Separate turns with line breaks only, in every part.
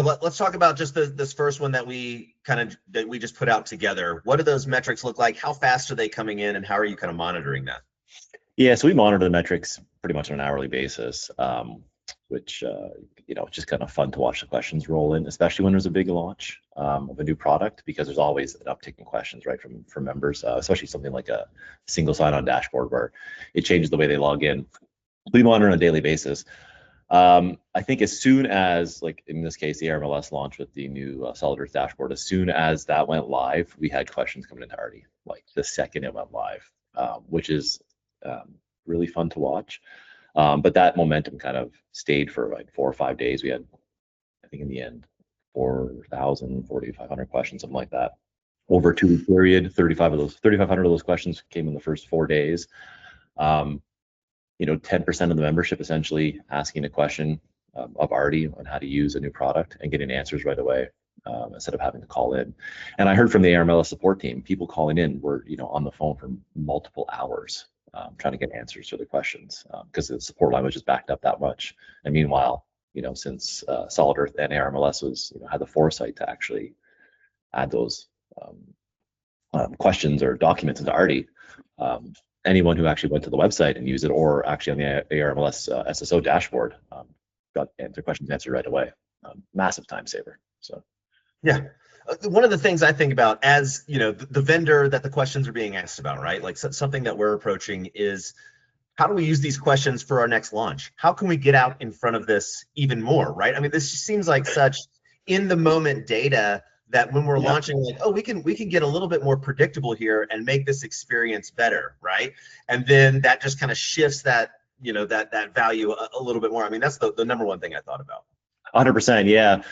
but let's talk about just this first one that we just put out together. What do those metrics look like? How fast are they coming in, and how are you kind of monitoring that?
Yeah, so we monitor the metrics pretty much on an hourly basis, which it's just kind of fun to watch the questions roll in, especially when there's a big launch of a new product, because there's always an uptick in questions, right, from members, especially something like a single sign-on dashboard where it changes the way they log in. We monitor on a daily basis. I think as soon as, like in this case, the ARMLS launch with the new Solid Earth dashboard, as soon as that went live, we had questions coming into Ardi, like the second it went live, which is really fun to watch. But that momentum kind of stayed for like 4 or 5 days. We had, I think in the end, 4,000, 4,500 questions, something like that, over a 2-week period. 3,500 of those questions came in the first 4 days. 10% of the membership essentially asking a question of Ardi on how to use a new product and getting answers right away, instead of having to call in. And I heard from the ARMLS support team, people calling in were on the phone for multiple hours trying to get answers to the questions, because the support line was just backed up that much. And meanwhile, since Solid Earth and ARMLS had the foresight to actually add those questions or documents into Ardi, anyone who actually went to the website and used it, or actually on the ARMLS SSO dashboard, got their questions answered right away. Massive time saver. So,
yeah. One of the things I think about as, the vendor that the questions are being asked about, right? Like something that we're approaching is, how do we use these questions for our next launch? How can we get out in front of this even more, right? I mean, this just seems like such in the moment data that when we're launching, like, oh, we can get a little bit more predictable here and make this experience better, right? And then that just kind of shifts that, that value a little bit more. I mean, that's the number one thing I thought about.
100%, yeah.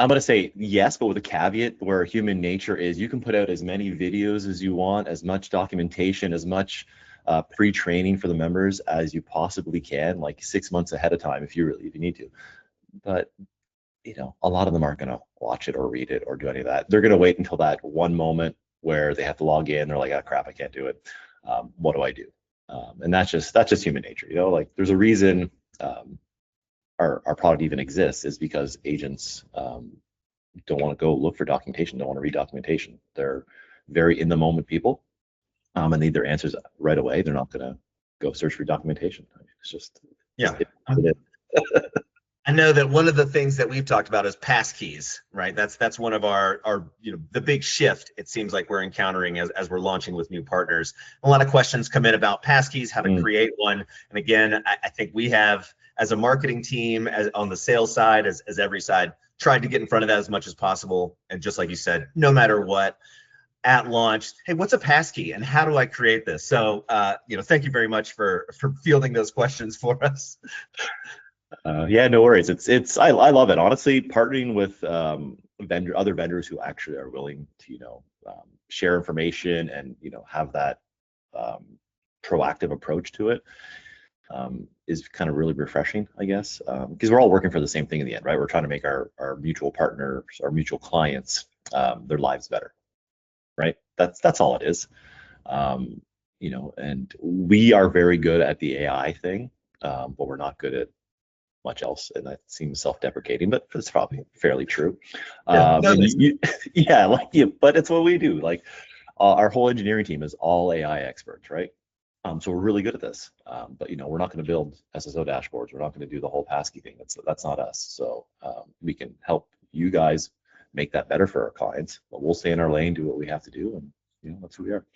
I'm going to say yes, but with a caveat where human nature is you can put out as many videos as you want, as much documentation, as much pre-training for the members as you possibly can, like 6 months ahead of time if you need to. But a lot of them aren't going to watch it or read it or do any of that. They're going to wait until that one moment where they have to log in. They're like, oh crap, I can't do it. What do I do? And that's just human nature. Like there's a reason our product even exists, is because agents don't want to go look for documentation, don't want to read documentation. They're very in the moment people, and need their answers right away. They're not going to go search for documentation. It's just,
I know that one of the things that we've talked about is passkeys, right? That's one of our the big shift it seems like we're encountering as we're launching with new partners. A lot of questions come in about passkeys, how to create one. And again, I think we have, as a marketing team, as on the sales side, as every side, tried to get in front of that as much as possible. And just like you said, no matter what, at launch, hey, what's a passkey and how do I create this? So thank you very much for fielding those questions for us.
Yeah, no worries. I love it, honestly. Partnering with other vendors who actually are willing to share information and have that proactive approach to it is kind of really refreshing, I guess, because we're all working for the same thing in the end, right? We're trying to make our mutual partners, our mutual clients, their lives better, right? That's all it is. And we are very good at the AI thing, but we're not good at much else, and that seems self-deprecating, but it's probably fairly true. But it's what we do. Like our whole engineering team is all AI experts, right? So we're really good at this. But we're not going to build SSO dashboards. We're not going to do the whole passkey thing. That's not us. So we can help you guys make that better for our clients, but we'll stay in our lane, do what we have to do, and that's who we are.